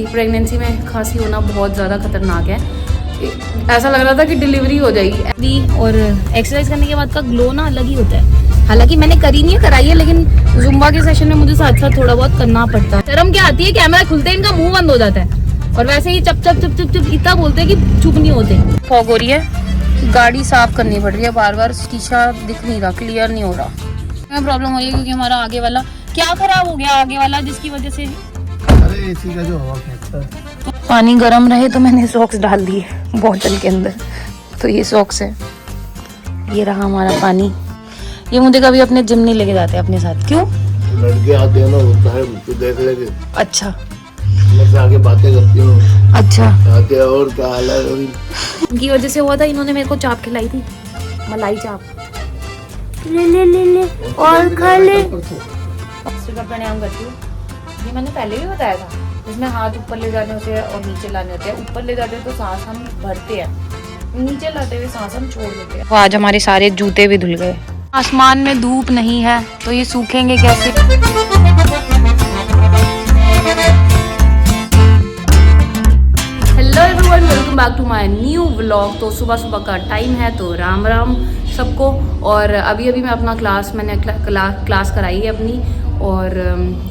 Pregnancy में खांसी होना बहुत ज़्यादा खतरनाक है। ऐसा लग रहा था कि डिलीवरी हो जाएगी। और एक्सरसाइज करने के बाद का ग्लो ना अलग ही होता है। हालांकि मैंने करी नहीं है, कराई है, लेकिन जुम्बा के सेशन में मुझे साथ साथ थोड़ा बहुत करना पड़ता है। शर्म क्या आती है, कैमरा खुलते ही इनका मुंह बंद हो जाता है और वैसे ही चप चप चप चप चप इतना बोलते हैं कि चुप नहीं होते। फॉग हो रही है, गाड़ी साफ करनी पड़ रही है, बार बार शीशा दिख नहीं रहा, क्लियर नहीं हो रहा। प्रॉब्लम हो रही है क्योंकि हमारा आगे वाला क्या खराब हो गया, आगे वाला, जिसकी वजह से अरे एसी का जो हवा खींचता है। पानी गर्म रहे तो मैंने सॉक्स डाल दिए बोतल के अंदर, तो ये सॉक्स है। ये रहा हमारा पानी। ये मुझे कभी अपने जिम नहीं लेके जाते अपने साथ। क्यों? लड़के आते हैं ना, होता है तो देख लेंगे। अच्छा, मैं आगे बातें करती हूँ। अच्छा, आते हैं और क्या हाल है। उनकी वजह से हुआ था। इन्होंने मेरे को चाप खिलाई थी, मलाई चाप। ले ले ले ले और खा ले। का प्राणायाम करती हूँ, ये मैंने पहले भी बताया था। इसमें हाथ ऊपर ले जाने होते हैं और नीचे लाने होते हैं। ऊपर ले जाते हैं तो सांस हम भरते हैं, नीचे लाते हुए सांस हम छोड़ देते हैं। आज हमारे सारे जूते भी धुल गए। आसमान में धूप नहीं है तो ये सूखेंगे कैसे? Hello everyone, welcome back to my new vlog. तो सुबह सुबह का टाइम है, तो राम राम सबको। और अभी मैं अपना मैंने क्लास कराई है अपनी। और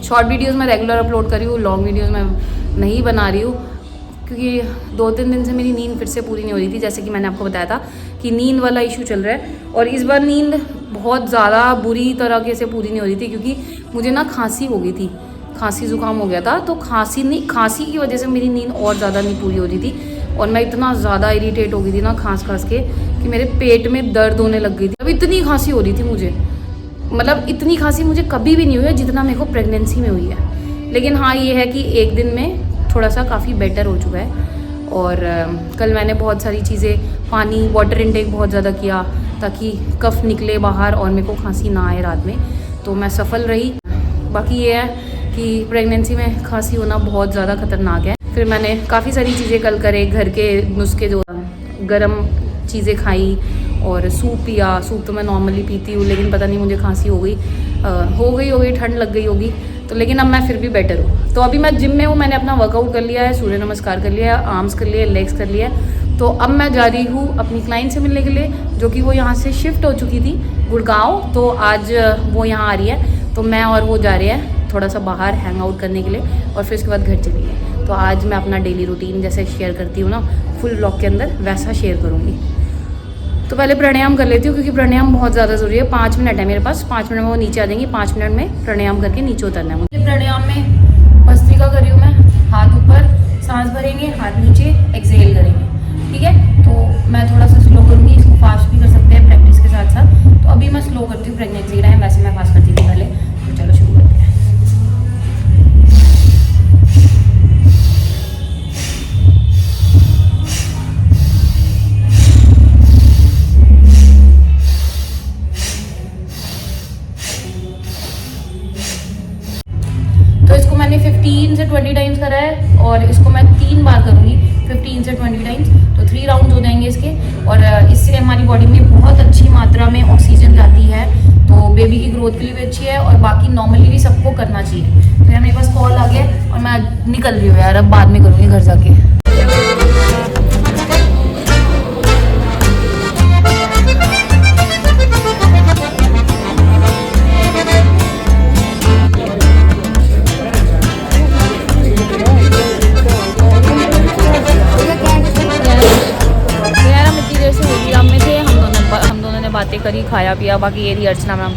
शॉर्ट वीडियोस मैं रेगुलर अपलोड कर रही हूँ, लॉन्ग वीडियोस मैं नहीं बना रही हूँ क्योंकि 2-3 दिन से मेरी नींद फिर से पूरी नहीं हो रही थी। जैसे कि मैंने आपको बताया था कि नींद वाला इशू चल रहा है, और इस बार नींद बहुत ज़्यादा बुरी तरीके से पूरी नहीं हो रही थी क्योंकि मुझे ना खांसी हो गई थी, खांसी ज़ुकाम हो गया था। तो खांसी की वजह से मेरी नींद और ज़्यादा नहीं पूरी हो रही थी, और मैं इतना ज़्यादा इरीटेट हो गई थी ना खांस के कि मेरे पेट में दर्द होने लग गई थी। अब इतनी खांसी हो रही थी मुझे, मतलब इतनी खांसी मुझे कभी भी नहीं हुई है जितना मेरे को प्रेगनेंसी में हुई है। लेकिन हाँ, ये है कि एक दिन में थोड़ा सा काफ़ी बेटर हो चुका है। और कल मैंने बहुत सारी चीज़ें, पानी, वाटर इनटेक बहुत ज़्यादा किया ताकि कफ निकले बाहर और मेरे को खांसी ना आए रात में, तो मैं सफल रही। बाकी ये है कि प्रेगनेंसी में खांसी होना बहुत ज़्यादा खतरनाक है। फिर मैंने काफ़ी सारी चीज़ें कल करे, घर के नुस्खे, जो गर्म चीज़ें खाई और सूप पिया। सूप तो मैं नॉर्मली पीती हूँ, लेकिन पता नहीं मुझे खांसी हो गई, ठंड लग गई होगी तो। लेकिन अब मैं फिर भी बेटर हूँ। तो अभी मैं जिम में हूँ, मैंने अपना वर्कआउट कर लिया है, सूर्य नमस्कार कर लिया है, आर्म्स कर लिए, लेग्स कर लिया है। तो अब मैं जा रही हूँ अपनी क्लाइंट से मिलने के लिए, जो कि वो यहाँ से शिफ्ट हो चुकी थी गुड़गांव। तो आज वो यहाँ आ रही है, तो मैं और वो जा रहे हैं थोड़ा सा बाहर हैंग आउट करने के लिए, और फिर उसके बाद घर चलेंगे। तो आज मैं अपना डेली रूटीन जैसे शेयर करती हूँ ना फुल ब्लॉग के अंदर, वैसा शेयर करूँगी। तो पहले प्राणायाम कर लेती हूँ क्योंकि प्राणायाम बहुत ज़्यादा ज़रूरी है। 5 मिनट है मेरे पास, 5 मिनट में वो नीचे आ जाएंगी। 5 मिनट में प्राणायाम करके नीचे उतरना है मुझे। प्राणायाम में भस्त्रिका कर रही हूँ मैं, हाथ ऊपर, सांस भरेंगे, हाथ नीचे, एक्सहेल करेंगे, ठीक है। तो मैं थोड़ा सा स्लो करूँगी, इसको फास्ट भी कर सकते हैं प्रैक्टिस के साथ साथ। तो अभी मैं स्लो करती हूँ प्रेगनेंसी टाइम, वैसे मैं फास्ट करती थी पहले। तो चलो शुरू करते हैं। तो इसको मैंने 15 से 20 टाइम्स करा है, और इसको मैं 3 बार करूँगी 15 से 20 टाइम्स। तो 3 राउंड हो जाएंगे इसके, और इससे हमारी बॉडी में बहुत अच्छी मात्रा में ऑक्सीजन जाती है, तो बेबी की ग्रोथ के लिए भी अच्छी है, और बाकी नॉर्मली भी सबको करना चाहिए। तो यार मेरे पास कॉल आ गया और मैं निकल रही हूँ यार, अब बाद में करूँगी घर जाके। बातें करी, खाया पिया। बाकी ये रही अर्चना मैम।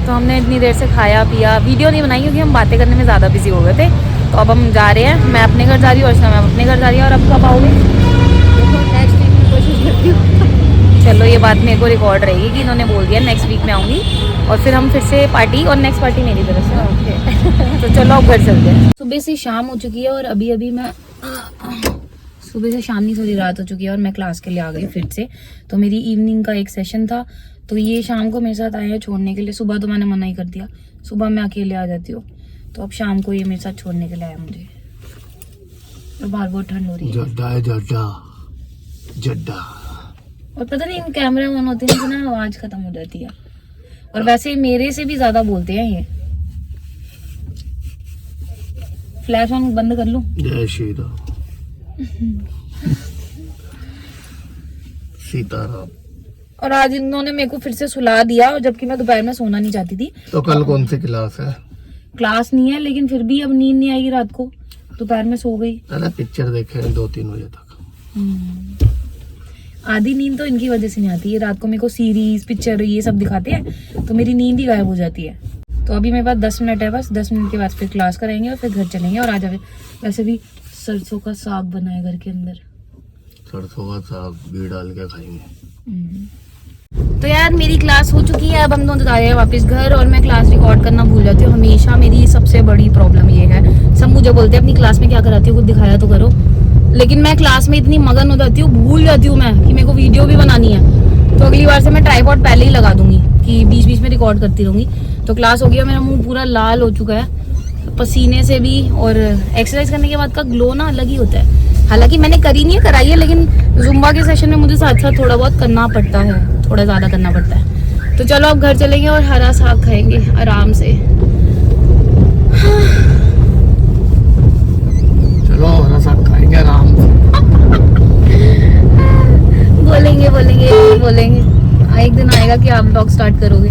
तो हमने इतनी देर से खाया पिया, वीडियो नहीं बनाई क्योंकि हम बातें करने में ज़्यादा बिजी हो गए थे। तो अब हम जा रहे हैं, मैं अपने घर जा रही हूँ, अर्चना मैम अपने घर जा रही है। और अब कब आओगे? नेक्स्ट वीक में कोशिश करती हूँ। चलो, ये बात मेरे को रिकॉर्ड रहेगी कि इन्होंने बोल दिया नेक्स्ट वीक में आऊँगी, और फिर हम फिर से पार्टी, और नेक्स्ट पार्टी मेरी तरफ से। ओके। तो चलो अब घर चलते हैं। सुबह से शाम हो चुकी है, और अभी मैं सुबह से शाम नहीं, थोड़ी रात हो चुकी है, और मैं क्लास के लिए आ गई फिर से। तो मेरी इवनिंग का एक सेशन था, तो ये शाम को मेरे साथ आए हैं छोड़ने के लिए। सुबह तो मैंने मना ही कर दिया, सुबह मैं अकेले आ जाती हूँ। तो अब शाम को ये मेरे साथ छोड़ने के लिए आया मुझे। और बाहर बहुत ठंड हो रही है, जड्डा। और पता नहीं इन कैमरा ऑन होते हैं ना, आवाज खत्म हो जाती है। और वैसे मेरे से भी ज्यादा बोलते हैं ये। फ्लैश ऑन बंद कर लूं? जय श्री राम सीताराम। और आज इन्होंने मेरे को फिर से सुला दिया, जबकि मैं दोपहर में सोना नहीं चाहती थी। तो कल कौन सी क्लास है? क्लास नहीं है, लेकिन फिर भी अब नींद नहीं आई रात को, दोपहर में सो गई। अरे पिक्चर देखे 2-3 बजे तक। आधी नींद तो इनकी वजह से नहीं आती है। रात को मेरे को सीरीज पिक्चर ये सब दिखाते हैं तो मेरी नींद ही गायब हो जाती है। तो अभी मेरे पास 10 मिनट है, बस 10 मिनट के बाद फिर क्लास करेंगे और फिर घर चलेंगे। और आज वैसे भी सरसों का साग बना है घर के अंदर, सरसों का साग घी डाल के खाएंगे। तो यार मेरी क्लास हो चुकी है, अब हम दोनों जा रहे हैं वापस घर। और मैं क्लास रिकॉर्ड करना भूल जाती हूँ हमेशा। मेरी सबसे बड़ी प्रॉब्लम ये है। सब मुझे बोलते हैं अपनी क्लास में क्या कराती हो, कुछ दिखाया तो करो। लेकिन मैं क्लास में इतनी मगन हो जाती हूँ, भूल जाती हूँ मैं कि मेरे को वीडियो भी बनानी है। तो अगली बार से मैं ट्राइपॉड पहले ही लगा दूंगी कि बीच बीच में रिकॉर्ड करती रहूंगी। तो क्लास हो गया, मेरा मुंह पूरा लाल हो चुका है पसीने से भी, और एक्सरसाइज करने के बाद का ग्लो ना अलग ही होता है। हालांकि मैंने करी नहीं है, कराई है, लेकिन जुम्बा के सेशन में मुझे साथ साथ थोड़ा बहुत करना पड़ता है, थोड़ा ज़्यादा करना पड़ता है। तो चलो अब घर चलेंगे और हरा साग खाएंगे आराम से। चलो हरा साग खाएंगे आराम से। बोलेंगे एक दिन आएगा कि आप ब्लॉग स्टार्ट करोगे।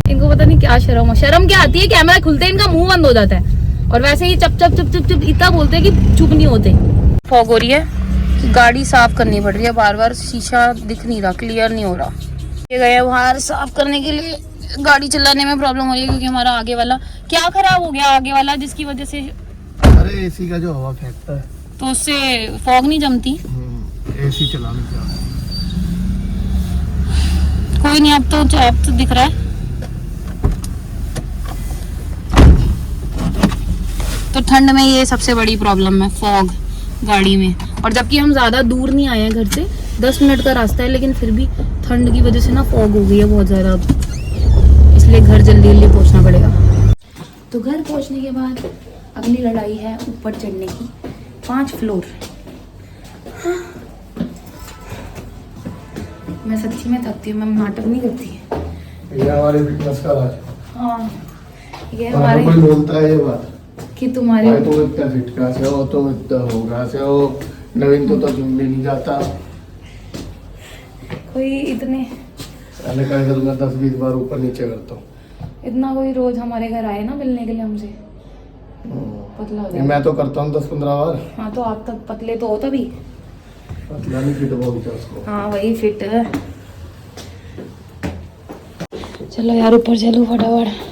इनको पता नहीं क्या शर्म क्या आती है, कैमरा खुलते ही इनका मुंह बंद हो जाता है। और वैसे ही चप चप चप चप चप इतना बोलते हैं कि चुप नहीं होते। फॉग हो रही है कि गाड़ी साफ करनी पड़ रही है, बार बार शीशा दिख नहीं रहा, क्लियर नहीं हो रहा। ये गए बाहर साफ करने के लिए। गाड़ी चलाने में प्रॉब्लम हो रही है क्योंकि हमारा आगे वाला क्या खराब हो गया, आगे वाला, जिसकी वजह से अरे एसी का जो हवा फेंकता है तो उससे फॉग नहीं जमती। एसी चलाने का कोई नहीं, अब तो दिख रहा है। तो ठंड में ये सबसे बड़ी प्रॉब्लम है, फॉग गाड़ी में। और जबकि हम ज़्यादा दूर नहीं आए हैं घर से, 10 मिनट का रास्ता है, लेकिन फिर भी ठंड की वजह से ना फॉग हो गई है बहुत ज़्यादा अब। इसलिए घर जल्दी जल्दी पहुंचना पड़ेगा। तो घर पहुंचने के बाद अगली लड़ाई है ऊपर चढ़ने की, 5 फ्लोर। हाँ। मैं सच्ची में थकती हूँ, मैं नाटक नहीं करती। ये हमारे फिटनेस का राज है। हाँ, ये और हमारे कोई बोलता है ये बात कि तुम्हारे भाई तुम इतना फिट कहाँ से हो, तुम इतना हो कहाँ से हो, नवीन तो जिम भी नहीं जाता। कोई इतने पहले क्या करूँगा 10-20 बार ऊपर नीचे करता हूँ। इतना कोई रोज हमारे घर आए ना मिलने के लिए हमसे, पतला हो जाए। मैं तो करता हूँ 10-15 बार। हाँ तो आप तक पतले तो हो तभी। पतला नहीं फिट बोलते उसको। हाँ वही फिट है। चलो यार ऊपर चलो फटाफट।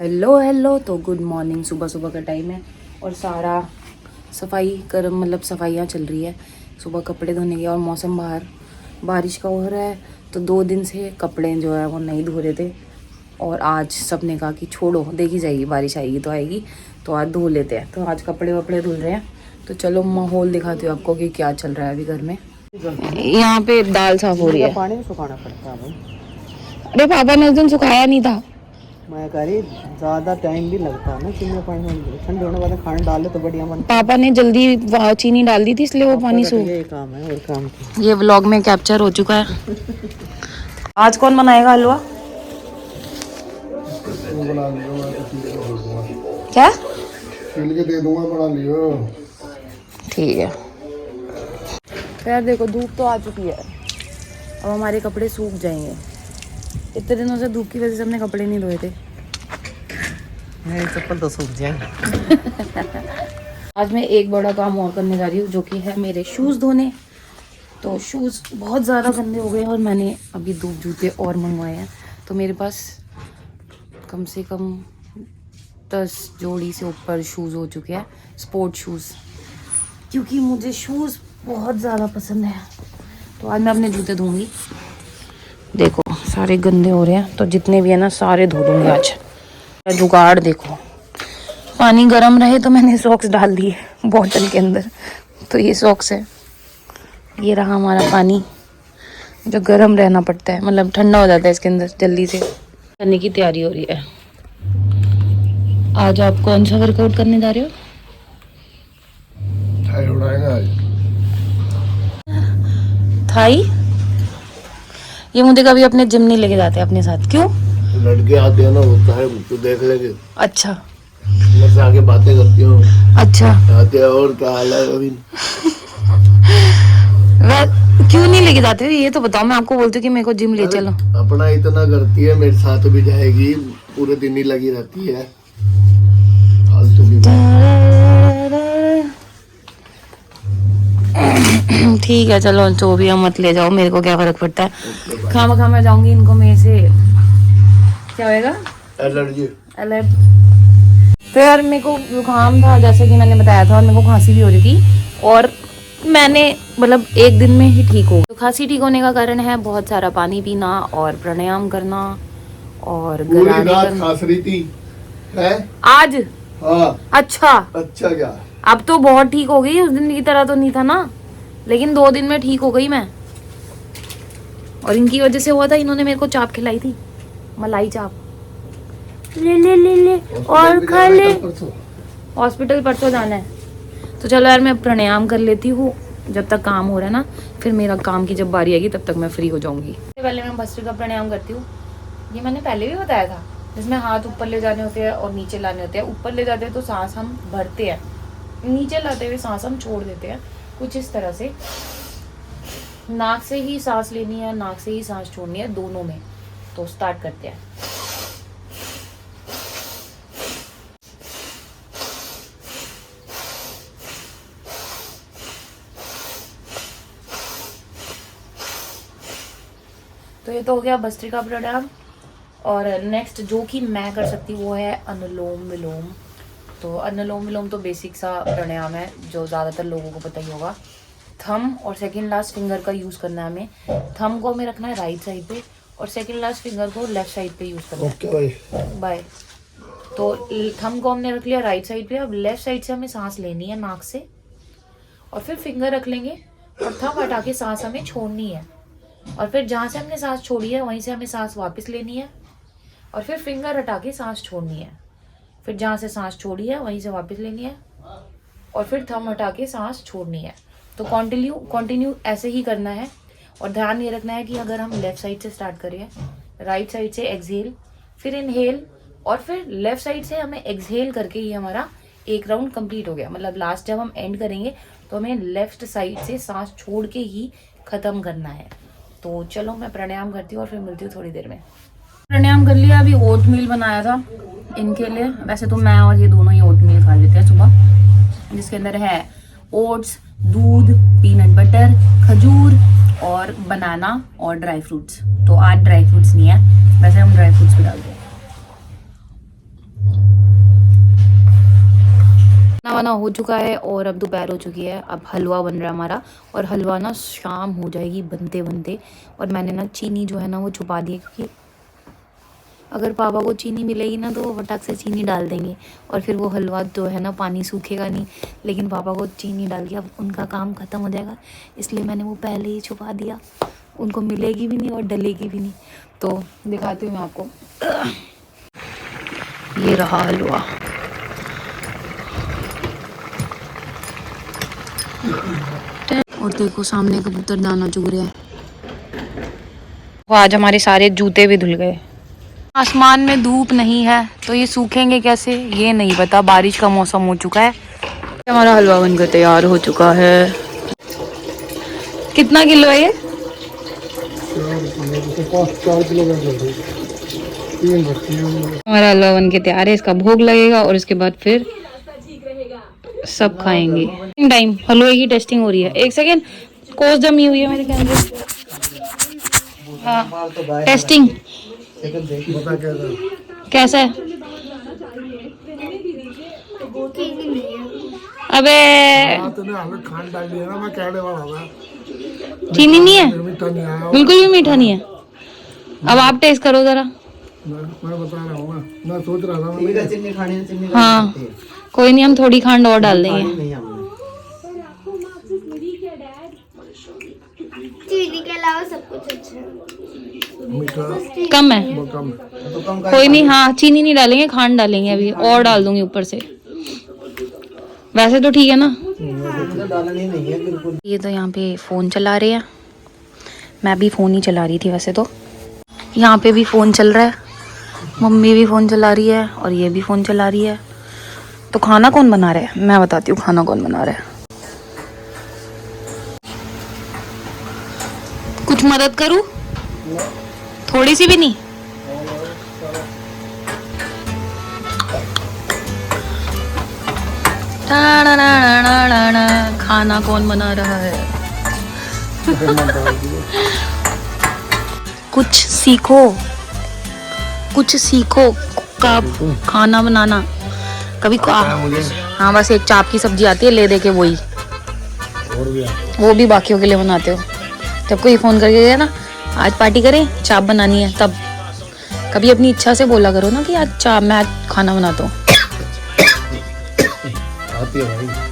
हेलो तो गुड मॉर्निंग। सुबह सुबह का टाइम है और सारा सफाई कर मतलब सफाइयाँ चल रही है। सुबह कपड़े धोने के, और मौसम बाहर बारिश का हो रहा है। तो 2 दिन से कपड़े जो है वो नहीं धो रहे थे, और आज सब ने कहा कि छोड़ो, देखी जाएगी, बारिश आएगी तो आएगी, तो आज धो लेते हैं। तो आज कपड़े वपड़े धुल रहे हैं। तो चलो माहौल दिखाती हूँ आपको कि क्या चल रहा है अभी घर में। यहाँ पे दाल साफ हो रही है। पानी में सुखाना पड़ता है भाई। अरे पापा ने उस दिन सुखाया नहीं था। मैं कह रही ज़्यादा टाइम भी लगता है ना चीनी पानी में, ठंडे होने वाला खाना डाले तो बढ़िया मन। पापा ने जल्दी चीनी डाल दी थी, इसलिए वो पानी सूख। ये काम है और काम की। ये व्लॉग में कैप्चर हो चुका है। आज कौन बनाएगा हलवा? क्या छील के दे दूंगा, बना लियो। ठीक है। तो यार देखो धूप तो आ चुकी है, अब हमारे कपड़े सूख जाएंगे। इतने दिनों से धूप की वजह से हमने कपड़े नहीं धोए थे। मेरी चप्पल तो सूख जाएंगे। आज मैं एक बड़ा काम और करने जा रही हूँ, जो कि है मेरे शूज़ धोने। तो शूज़ बहुत ज़्यादा गंदे हो गए और मैंने अभी 2 जूते और मंगवाए हैं। तो मेरे पास कम से कम 10 जोड़ी से ऊपर शूज़ हो चुके हैं, स्पोर्ट शूज़, क्योंकि मुझे शूज़ बहुत ज़्यादा पसंद है। तो आज मैं अपने जूते धोऊंगी। देखो सारे गंदे हो रहे हैं, तो जितने भी है ना सारे धो दूँगी आज। जुगाड़ देखो, पानी गर्म रहे तो मैंने सॉक्स डाल दिए बॉटल के अंदर। तो ये सॉक्स है, ये रहा हमारा पानी जो गर्म रहना पड़ता है, मतलब ठंडा हो जाता है इसके अंदर जल्दी से। करने की तैयारी हो रही है। आज आप कौन सा वर्कआउट करने जा रहे हो? थाई उड़ाएगा आज। थाई? ये मुझे कभी अपने जिम नहीं लेके जाते अपने साथ, क्यों? लड़के आते हैं ना होता है तो देख लेंगे, अच्छा मेरे से आगे बातें करती हूँ, अच्छा। आते हैं और क्या हाल है अभी। क्यों नहीं लेके जाते हो ये तो बताओ, मैं आपको बोलती हूँ कि मेरे को जिम ले अरे, चलो। अपना इतना करती है, मेरे साथ भी जाएगी, पूरे दिन ही लगी रहती है फालतू की ठीक है चलो, जो भी है मत ले जाओ, मेरे को क्या फर्क पड़ता है। खामा खा मैं जाऊंगी, इनको मेरे से क्या होएगा, एलर्जी। तो यार मेरे को जुकाम था जैसे कि मैंने बताया था, और मेरे को खांसी भी हो रही थी, और मैंने मतलब एक दिन में ही ठीक हो गई। तो खांसी ठीक होने का कारण है बहुत सारा पानी पीना और प्राणायाम करना और पूरी गरारे रात करना। खांस रही थी है आज हाँ। अच्छा, अच्छा क्या, अब तो बहुत ठीक हो गई, उस दिन की तरह तो नहीं था ना, लेकिन 2 दिन में ठीक हो गई मैं। और इनकी वजह से हुआ था, इन्होंने मेरे को चाप खिलाई थी, मलाई चाप। ले ले ले ले और खा ले। हॉस्पिटल परसों जाना है। तो चलो यार मैं प्राणायाम कर लेती हूँ जब तक काम हो रहा है ना, फिर मेरा काम की जब बारी आएगी तब तक मैं फ्री हो जाऊंगी। पहले मैं भस्त्रिका प्राणायाम करती हूँ, ये मैंने पहले भी बताया था, जिसमें हाथ ऊपर ले जाने होते हैं और नीचे लाने होते हैं। ऊपर ले जाते हैं तो सांस हम भरते हैं, नीचे लाते हुए सांस हम छोड़ देते हैं, कुछ इस तरह से। नाक से ही सांस लेनी है, नाक से ही सांस छोड़नी है, दोनों में। तो स्टार्ट करते हैं। तो ये तो हो गया भस्त्रिका प्राणायाम। और नेक्स्ट जो कि मैं कर सकती हूँ वो है अनुलोम विलोम। तो अनुलोम विलोम तो बेसिक सा प्राणायाम है जो ज़्यादातर लोगों को पता ही होगा। थंब और सेकंड लास्ट फिंगर का यूज़ करना है हमें। थंब को हमें रखना है राइट साइड पे और सेकंड लास्ट फिंगर को लेफ्ट साइड पे यूज़ करना है। ओके भाई बाय। तो थंब को हमने रख लिया राइट साइड पे, अब लेफ्ट साइड से हमें सांस लेनी है नाक से, और फिर फिंगर रख लेंगे और थंब हटा के सांस हमें छोड़नी है। और फिर जहाँ से हमने सांस छोड़ी है वहीं से हमें सांस वापस लेनी है, और फिर फिंगर हटा के सांस छोड़नी है। फिर जहाँ से सांस छोड़ी है वहीं से वापस लेनी है, और फिर थंब हटा के सांस छोड़नी है। तो कंटिन्यू ऐसे ही करना है। और ध्यान ये रखना है कि अगर हम लेफ्ट साइड से स्टार्ट करें, राइट साइड से एक्सहेल, फिर इनहेल, और फिर लेफ्ट साइड से हमें एक्सहेल करके ही हमारा एक राउंड कंप्लीट हो गया। मतलब लास्ट जब हम एंड करेंगे तो हमें लेफ्ट साइड से सांस छोड़ के ही ख़त्म करना है। तो चलो मैं प्राणायाम करती हूँ और फिर मिलती हूँ थोड़ी देर में। प्राणायाम कर लिया, अभी ओट मील बनाया था इनके लिए। वैसे तो मैं और ये दोनों ही ओट मील खा लेते हैं सुबह, जिसके अंदर है ओट्स, दूध, पीनट बटर, खजूर और बनाना और ड्राई फ्रूट्स। तो आज ड्राई फ्रूट्स नहीं है, वैसे हम ड्राई फ्रूट्स भी डालते हैं। खाना हो चुका है और अब दोपहर हो चुकी है। अब हलवा बन रहा है हमारा, और हलवा ना शाम हो जाएगी बनते बनते। और मैंने ना चीनी जो है ना वो छुपा दी है, क्योंकि अगर पापा को चीनी मिलेगी ना तो वो फटाक से चीनी डाल देंगे और फिर वो हलवा जो है ना पानी सूखेगा नहीं। लेकिन पापा को चीनी डाल के अब उनका काम ख़त्म हो जाएगा, इसलिए मैंने वो पहले ही छुपा दिया। उनको मिलेगी भी नहीं और डलेगी भी नहीं। तो दिखाती हूँ मैं आपको, ये रहा हलवा। और देखो सामने कबूतर दाना चुग रहे हैं। वो आज हमारे सारे जूते भी धुल गए। आसमान में धूप नहीं है तो ये सूखेंगे कैसे ये नहीं पता। बारिश का मौसम हो चुका है। हमारा हलवा बनकर तैयार हो चुका है। कितना किलो है ये? 4 किलो हमारा हलवा बन के तैयार है, इसका भोग लगेगा और उसके बाद फिर सब खाएंगे। टाइम हलवे की टेस्टिंग हो रही है। 1 सेकेंड, कोस जमी हुई है मेरे कैमरे। हाँ टेस्टिंग कैसा है? अबे खान डाल दिया ना, मैं कहने वाला था चीनी नहीं है, मीठा नहीं आया, बिल्कुल भी मीठा नहीं है। अब आप टेस्ट करो जरा। मैं बता रहा हूँ, मैं सोच रहा था ठीक है, चीनी खानी है, चीनी हाँ कोई नहीं, हम थोड़ी खंड और डाल देंगे। नहीं हमने चीनी के अलावा सब कुछ अच्छा है। मीठा कम है, कम तो कम कोई नहीं। हाँ चीनी नहीं डालेंगे, खांड डालेंगे अभी, और डाल दूंगी ऊपर से। वैसे तो ठीक है ना? तो डालनी नहीं है बिल्कुल। ये तो यहाँ पे फ़ोन चला रहे हैं, मैं भी फ़ोन ही चला रही थी वैसे तो। यहाँ पे भी फ़ोन चल रहा है मम्मी भी फ़ोन चला रही है और ये भी फ़ोन चला रही है। तो खाना कौन बना रहा है? मैं बताती हूँ खाना कौन बना रहा है। कुछ मदद करूँ? थोड़ी सी भी नहीं? खाना कौन बना रहा है? कुछ सीखो, कुछ सीखो का खाना बनाना। कभी हाँ, बस एक चाप की सब्जी आती है ले दे के, वही वो भी बाकियों के लिए बनाते हो। जब कोई फोन करके गया ना आज पार्टी करें, चाप बनानी है, तब कभी अपनी इच्छा से बोला करो ना कि आज चाप, मैं खाना बनाता हूँ। आती है भाई।